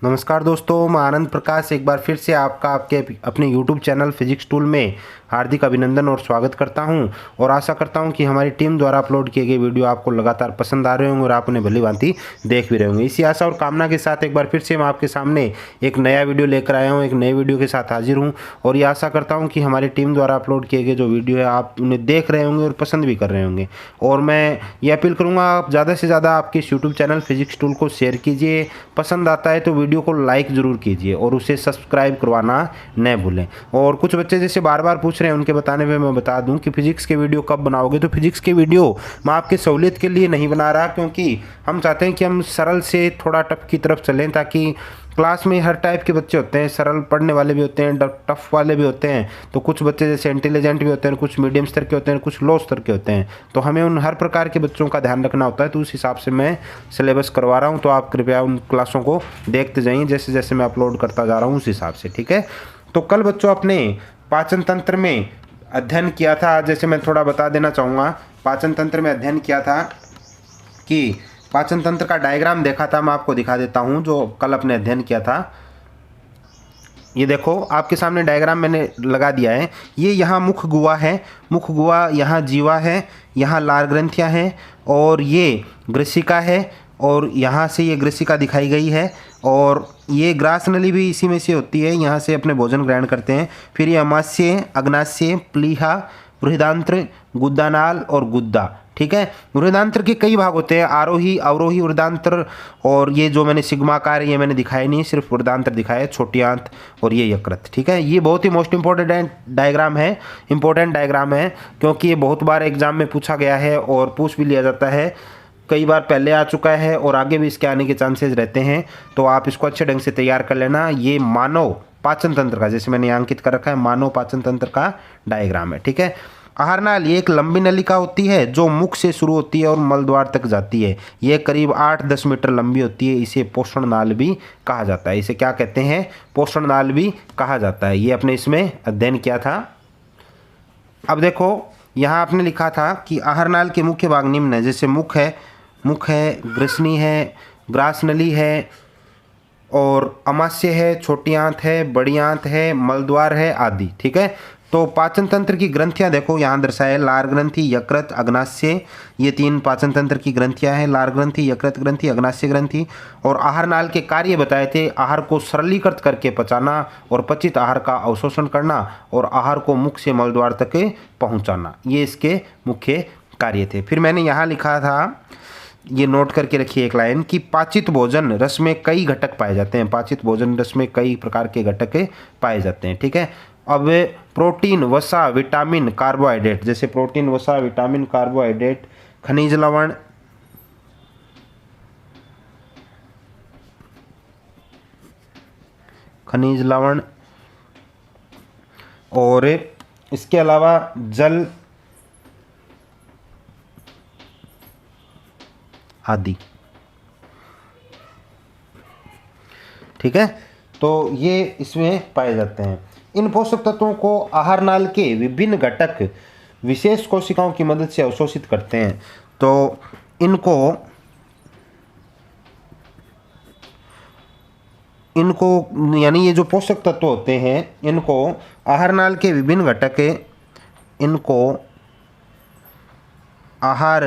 नमस्कार दोस्तों, मैं आनंद प्रकाश एक बार फिर से आपका आपके अपने यूट्यूब चैनल फिजिक्स टूल में हार्दिक अभिनंदन और स्वागत करता हूं और आशा करता हूं कि हमारी टीम द्वारा अपलोड किए गए वीडियो आपको लगातार पसंद आ रहे होंगे और आप उन्हें भली भांति देख भी रहे होंगे। इसी आशा और कामना के साथ एक बार फिर से मैं आपके सामने एक नया वीडियो लेकर आया हूँ, एक नए वीडियो के साथ हाजिर हूँ और ये आशा करता हूँ कि हमारी टीम द्वारा अपलोड किए गए जो वीडियो है आप उन्हें देख रहे होंगे और पसंद भी कर रहे होंगे। और मैं ये अपील करूँगा, आप ज़्यादा से ज़्यादा आपके इस यूट्यूब चैनल फिजिक्स टूल को शेयर कीजिए, पसंद आता है तो वीडियो को लाइक ज़रूर कीजिए और उसे सब्सक्राइब करवाना न भूलें। और कुछ बच्चे जैसे बार बार पूछ रहे हैं, उनके बताने में मैं बता दूं कि फिजिक्स के वीडियो कब बनाओगे। तो फिजिक्स के वीडियो मैं आपके सहूलियत के लिए नहीं बना रहा, क्योंकि हम चाहते हैं कि हम सरल से थोड़ा टफ की तरफ चलें, ताकि क्लास में हर टाइप के बच्चे होते हैं, सरल पढ़ने वाले भी होते हैं, टफ वाले भी होते हैं। तो कुछ बच्चे जैसे इंटेलिजेंट भी होते हैं, कुछ मीडियम स्तर के होते हैं, कुछ लो स्तर के होते हैं। तो हमें उन हर प्रकार के बच्चों का ध्यान रखना होता है, तो उस हिसाब से मैं सिलेबस करवा रहा हूँ। तो आप कृपया उन क्लासों को देखते जाइए जैसे जैसे मैं अपलोड करता जा रहा हूँ उस हिसाब से, ठीक है। तो कल बच्चों अपने पाचन तंत्र में अध्ययन किया था, जैसे मैं थोड़ा बता देना चाहूँगा। पाचन तंत्र में अध्ययन किया था कि पाचन तंत्र का डायग्राम देखा था, मैं आपको दिखा देता हूँ जो कल अपने अध्ययन किया था। ये देखो आपके सामने डायग्राम मैंने लगा दिया है। ये यहाँ मुख गुहा है, मुख गुहा यहाँ जीवा है, यहाँ लार ग्रंथियाँ हैं और ये ग्रसिका है और यहाँ से ये ग्रसिका दिखाई गई है और ये ग्रास नली भी इसी में से होती है, यहाँ से अपने भोजन ग्रहण करते हैं। फिर ये अमाशय, अग्नाशय, प्लीहा, बृहदांत्र, गुद्दानाल और गुद्दा, ठीक है। वृहदांत्र के कई भाग होते हैं, आरोही अवरोही वृहदांत्र, और ये जो मैंने सिग्माकार ये मैंने दिखाया नहीं, सिर्फ वृहदांत्र दिखाया है, छोटी आंत और ये यकृत, ठीक है। ये बहुत ही मोस्ट इंपॉर्टेंट डायग्राम है, इंपॉर्टेंट डायग्राम है, क्योंकि ये बहुत बार एग्जाम में पूछा गया है और पूछ भी लिया जाता है। कई बार पहले आ चुका है और आगे भी इसके आने के चांसेस रहते हैं, तो आप इसको अच्छे ढंग से तैयार कर लेना। ये मानव पाचन तंत्र का, जैसे मैंने अंकित कर रखा है, मानव पाचन तंत्र का डायग्राम है, ठीक है। आहार नाल ये एक लंबी नलिका होती है जो मुख से शुरू होती है और मलद्वार तक जाती है। ये करीब 8-10 मीटर लंबी होती है। इसे पोषण नाल भी कहा जाता है। इसे क्या कहते हैं? पोषण नाल भी कहा जाता है। ये अपने इसमें अध्ययन किया था। अब देखो यहाँ आपने लिखा था कि आहार नाल के मुख्य भाग निम्न है, जैसे मुख है, ग्रसनी है, ग्रास नली है और अमाशय है, छोटी आंत है, बड़ी आंत है, मलद्वार है आदि, ठीक है। तो पाचन तंत्र की ग्रंथियां देखो यहाँ दर्शाए, लार ग्रंथि, यकृत, अग्नाशय, ये 3 पाचन तंत्र की ग्रंथियां हैं, लार ग्रंथि, यकृत ग्रंथि, अग्नाशय ग्रंथि। और आहार नाल के कार्य बताए थे, आहार को सरलीकृत करके पचाना और पचित आहार का अवशोषण करना और आहार को मुख से मलद्वार तक पहुँचाना, ये इसके मुख्य कार्य थे। फिर मैंने यहाँ लिखा था, ये नोट करके रखिए एक लाइन, कि पाचित भोजन रस में कई घटक पाए जाते हैं। पाचित भोजन रस में कई प्रकार के घटक पाए जाते हैं, ठीक है। अब प्रोटीन, वसा, विटामिन, कार्बोहाइड्रेट, जैसे प्रोटीन, वसा, विटामिन, कार्बोहाइड्रेट, खनिज लवण, और इसके अलावा जल आदि, ठीक है। तो ये इसमें पाए जाते हैं। इन पोषक तत्वों को आहार नाल के विभिन्न घटक विशेष कोशिकाओं की मदद से अवशोषित करते हैं। तो इनको यानी ये जो पोषक तत्व होते हैं, इनको आहार नाल के विभिन्न घटक, इनको आहार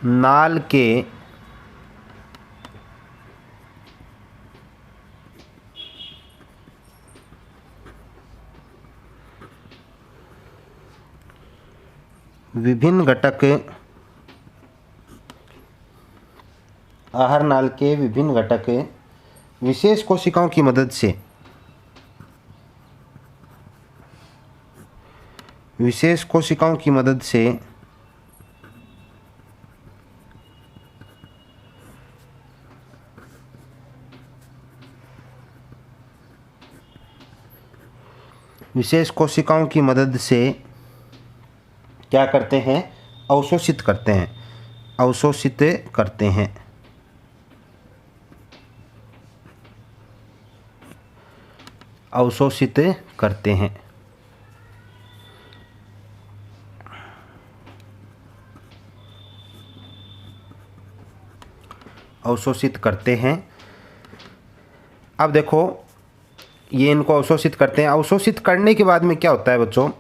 नाल के विभिन्न घटक, आहार नाल के विभिन्न घटक विशेष कोशिकाओं की मदद से, विशेष कोशिकाओं की मदद से विशेष कोशिकाओं की मदद से क्या करते हैं? अवशोषित करते हैं, अवशोषित करते हैं, अवशोषित करते हैं। अवशोषित करते हैं। अब देखो ये इनको अवशोषित करते हैं। अवशोषित करने के बाद में क्या होता है बच्चों,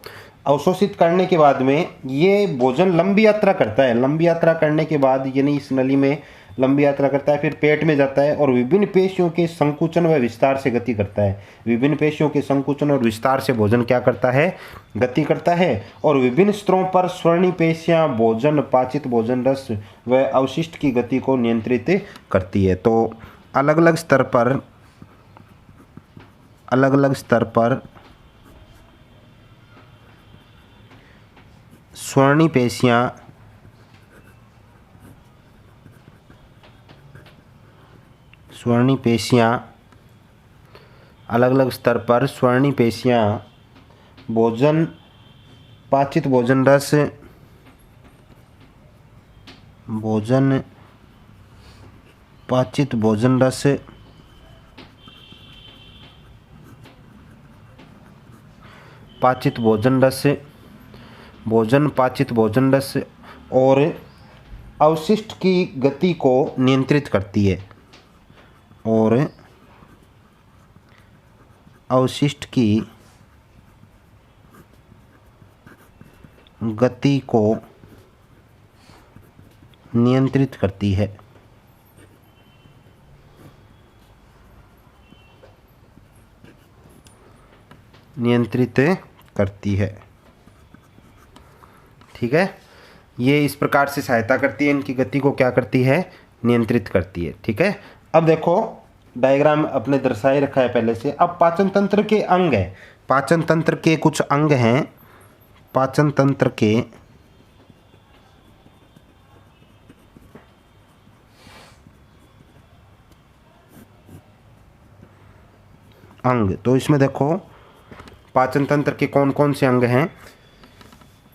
अवशोषित करने के बाद में ये भोजन लंबी यात्रा करता है। लंबी यात्रा करने के बाद यानी इस नली में लंबी यात्रा करता है, फिर पेट में जाता है और विभिन्न पेशियों के संकुचन व विस्तार से गति करता है। विभिन्न पेशियों के संकुचन और विस्तार से भोजन क्या करता है, गति करता है। और विभिन्न स्तरों पर स्वर्णी पेशियां भोजन, पाचित भोजन रस व अवशिष्ट की गति को नियंत्रित करती है। तो अलग अलग स्तर पर स्वर्णी पेशियां अलग अलग स्तर पर स्वर्णी पेशियां भोजन, पाचित भोजन रस, पाचित भोजन रस, भोजन, पाचित भोजन रस और अवशिष्ट की गति को नियंत्रित करती है। और अवशिष्ट की गति को नियंत्रित करती है। ठीक है, ये इस प्रकार से सहायता करती है, इनकी गति को क्या करती है, नियंत्रित करती है। ठीक है, अब देखो डायग्राम अपने दर्शाए रखा है पहले से। अब पाचन तंत्र के अंग है, पाचन तंत्र के कुछ अंग हैं। पाचन तंत्र के अंग, तो इसमें देखो पाचन तंत्र के कौन कौन से अंग हैं।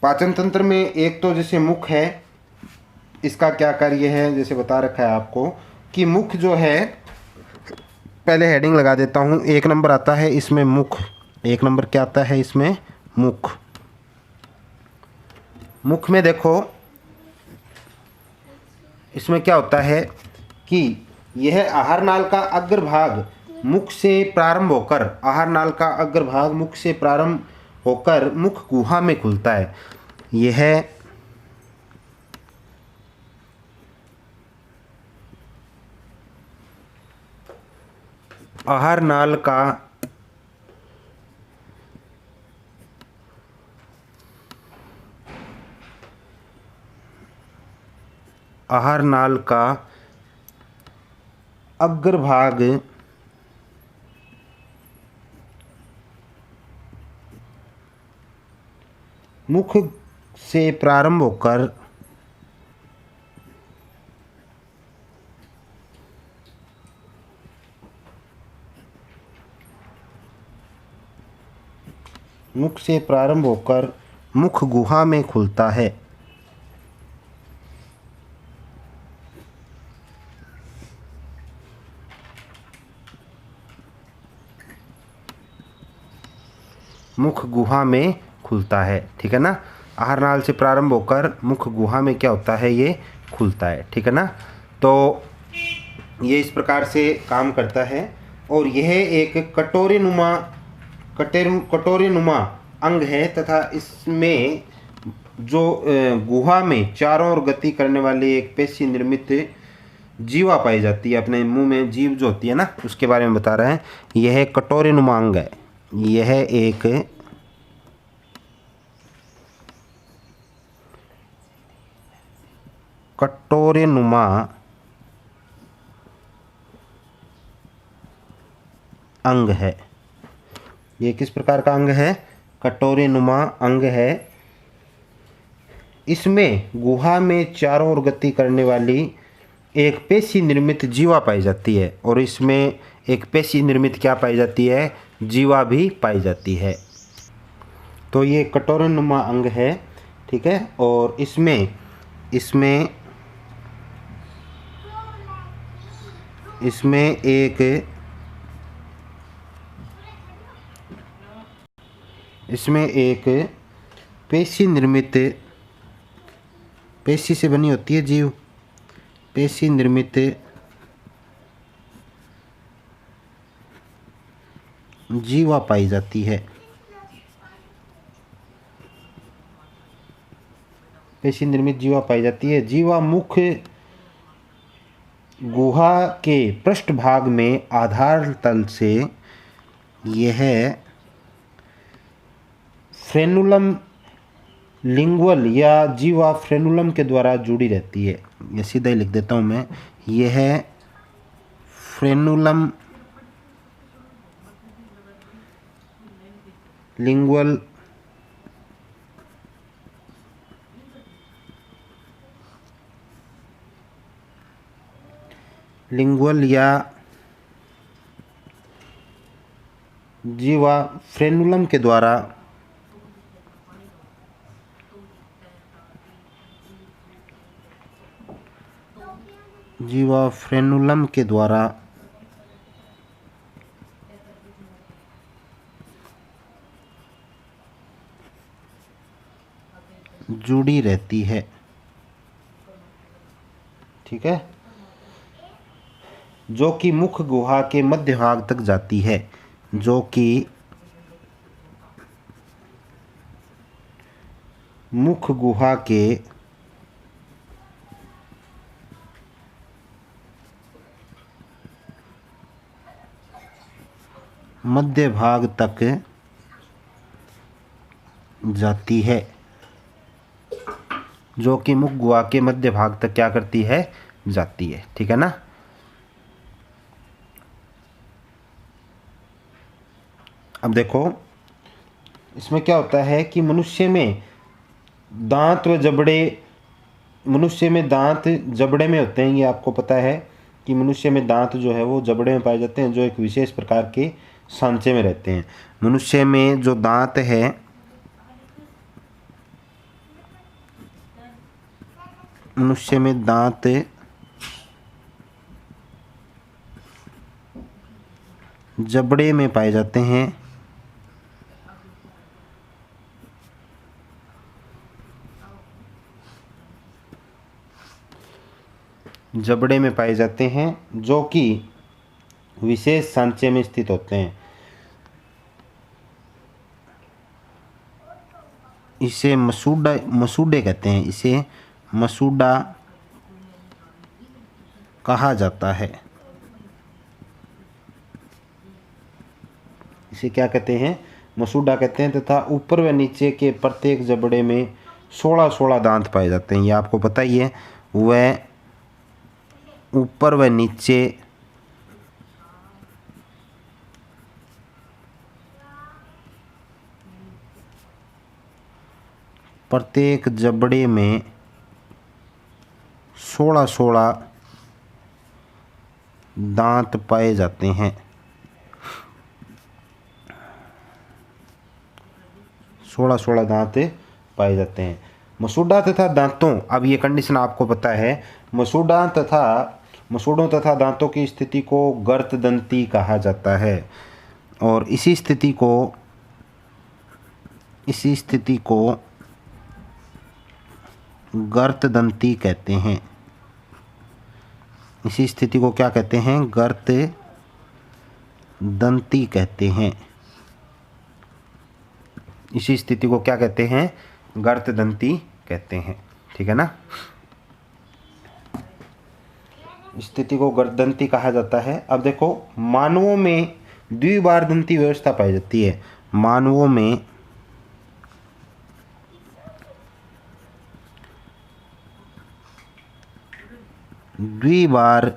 पाचन तंत्र में एक तो जैसे मुख है, इसका क्या कार्य है, जैसे बता रखा है आपको कि मुख जो है, पहले हेडिंग लगा देता हूँ। 1 नंबर आता है इसमें मुख। 1 नंबर क्या आता है इसमें, मुख। मुख में देखो इसमें क्या होता है कि यह आहार नाल का अग्रभाग मुख से प्रारंभ होकर, आहार नाल का अग्रभाग मुख से प्रारंभ होकर मुख गुहा में खुलता है। यह आहार नाल का अग्रभाग मुख से प्रारंभ होकर मुख गुहा में खुलता है। मुख गुहा में खुलता है, ठीक है ना। आहार नाल से प्रारंभ होकर मुख गुहा में क्या होता है, ये खुलता है, ठीक है ना। तो ये इस प्रकार से काम करता है। और यह एक कटोरी नुमा अंग है तथा इसमें जो गुहा में चारों ओर गति करने वाली एक पेशी निर्मित जीवा पाई जाती है। अपने मुंह में जीव जो होती है ना, उसके बारे में बता रहे हैं। यह कटोरी नुमा अंग है। यह एक कटोरी नुमा अंग है। ये किस प्रकार का अंग है, कटोरी नुमा अंग है। इसमें गुहा में चारों ओर गति करने वाली एक पेशी निर्मित जीवा पाई जाती है। और इसमें एक पेशी निर्मित क्या पाई जाती है, जीवा भी पाई जाती है। तो ये कटोरी नुमा अंग है, ठीक है। और इसमें एक पेशी निर्मित, पेशी से बनी होती है जीव, पेशी निर्मित जीवा पाई जाती है। पेशी निर्मित जीवा पाई जाती है। जीवा मुख्य गुहा के पृष्ठभाग में आधार तल से यह फ्रेनुलम लिंगुअल या जीवा फ्रेनुलम के द्वारा जुड़ी रहती है। ये सीधा ही लिख देता हूँ मैं, यह फ्रेनुलम लिंगुअल या जीवा फ्रेनुलम के द्वारा जुड़ी रहती है। ठीक है, जो कि मुख्य गुहा के मध्य भाग तक जाती है। जो कि मुख्य गुहा के मध्य भाग तक जाती है। जो कि मुख्य गुहा के मध्य भाग तक क्या करती है, जाती है। ठीक है ना। अब देखो इसमें क्या होता है कि मनुष्य में दांत जबड़े में होते हैं। ये आपको पता है कि मनुष्य में दांत जो है वो जबड़े में पाए जाते हैं, जो एक विशेष प्रकार के सांचे में रहते हैं। मनुष्य में जो दांत है जबड़े में पाए जाते हैं। जबड़े में पाए जाते हैं, जो कि विशेष सांचे में स्थित होते हैं। इसे मसूड़े कहते हैं। इसे मसूड़ा कहा जाता है। इसे क्या कहते हैं, मसूड़ा कहते हैं। तथा ऊपर व नीचे के प्रत्येक जबड़े में 16 दांत पाए जाते हैं। ये आपको पता ही है। वह ऊपर व नीचे प्रत्येक जबड़े में 16 दांत पाए जाते हैं। 16 दांत पाए जाते हैं। मसूड़ा तथा दांतों, अब ये कंडीशन आपको पता है, मसूड़ों तथा दांतों की स्थिति को गर्तदंती कहा जाता है। और इसी स्थिति को गर्तदंती कहते हैं। इसी स्थिति को क्या कहते हैं, गर्तदंती कहते हैं। इसी स्थिति को क्या कहते हैं, गर्तदंती कहते हैं। ठीक है ना। स्थिति को गर्तदंती कहा जाता है। अब देखो मानवों में द्विबारदंती व्यवस्था पाई जाती है। मानवों में द्विबारदंती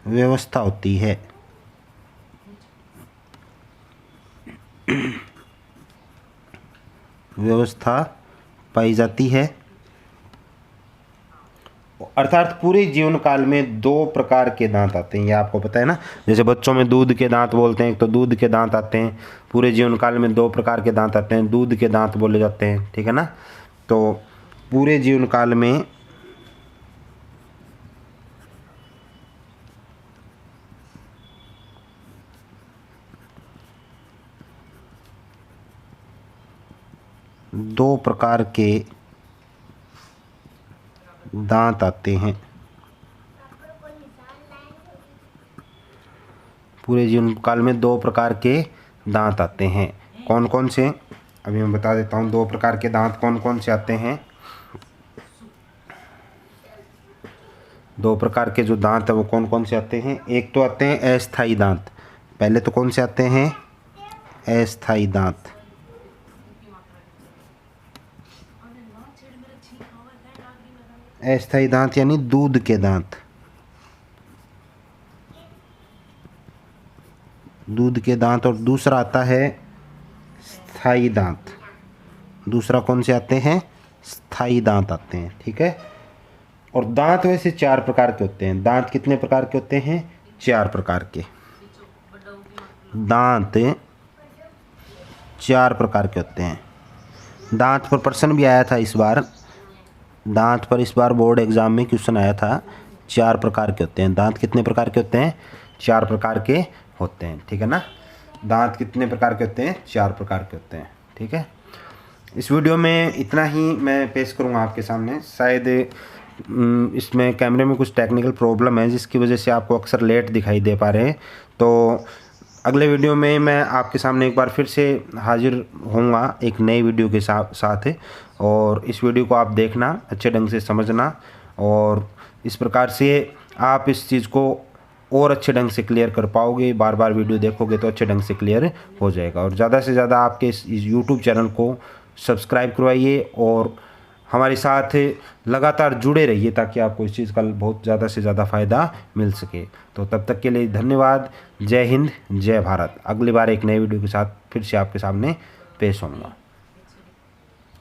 व्यवस्था होती है। व्यवस्था पाई जाती है। अर्थात पूरे जीवन काल में 2 प्रकार के दांत आते हैं। ये आपको पता है ना। जैसे बच्चों में दूध के दांत बोलते हैं, तो दूध के दांत आते हैं। पूरे जीवन काल में 2 प्रकार के दांत आते हैं, दूध के दांत बोले जाते हैं। ठीक है ना। तो पूरे जीवन काल में दो प्रकार के दांत आते हैं। पूरे जीवन काल में 2 प्रकार के दांत आते हैं। कौन कौन से, अभी मैं बता देता हूँ 2 प्रकार के दांत कौन कौन से आते हैं। 2 प्रकार के जो दांत है वो कौन कौन से आते हैं। एक तो आते हैं अस्थायी दांत। पहले तो कौन से आते हैं, अस्थायी दांत। अस्थायी दांत यानी दूध के दांत, दूध के दांत। और दूसरा आता है स्थायी दांत। दूसरा कौन से आते हैं, स्थायी दांत आते हैं, ठीक है। और दांत वैसे 4 प्रकार के होते हैं। दांत कितने प्रकार के होते हैं, 4 प्रकार के। दांत 4 प्रकार के होते हैं। दांत पर प्रश्न भी आया था इस बार, दांत पर इस बार बोर्ड एग्जाम में क्वेश्चन आया था। 4 प्रकार के होते हैं। दांत कितने प्रकार के होते हैं, 4 प्रकार के होते हैं, ठीक है ना। दांत कितने प्रकार के होते हैं, 4 प्रकार के होते हैं, ठीक है। इस वीडियो में इतना ही मैं पेश करूँगा आपके सामने। शायद इसमें कैमरे में कुछ टेक्निकल प्रॉब्लम है जिसकी वजह से आपको अक्सर लेट दिखाई दे पा रहे हैं। तो अगले वीडियो में मैं आपके सामने एक बार फिर से हाजिर होऊंगा एक नई वीडियो के साथ। और इस वीडियो को आप देखना, अच्छे ढंग से समझना, और इस प्रकार से आप इस चीज़ को और अच्छे ढंग से क्लियर कर पाओगे। बार बार वीडियो देखोगे तो अच्छे ढंग से क्लियर हो जाएगा। और ज़्यादा से ज़्यादा आपके इस यूट्यूब चैनल को सब्सक्राइब करवाइए और हमारे साथ लगातार जुड़े रहिए ताकि आपको इस चीज़ का बहुत ज़्यादा से ज़्यादा फ़ायदा मिल सके। तो तब तक के लिए धन्यवाद। जय हिंद, जय भारत। अगली बार एक नए वीडियो के साथ फिर से आपके सामने पेश होऊंगा।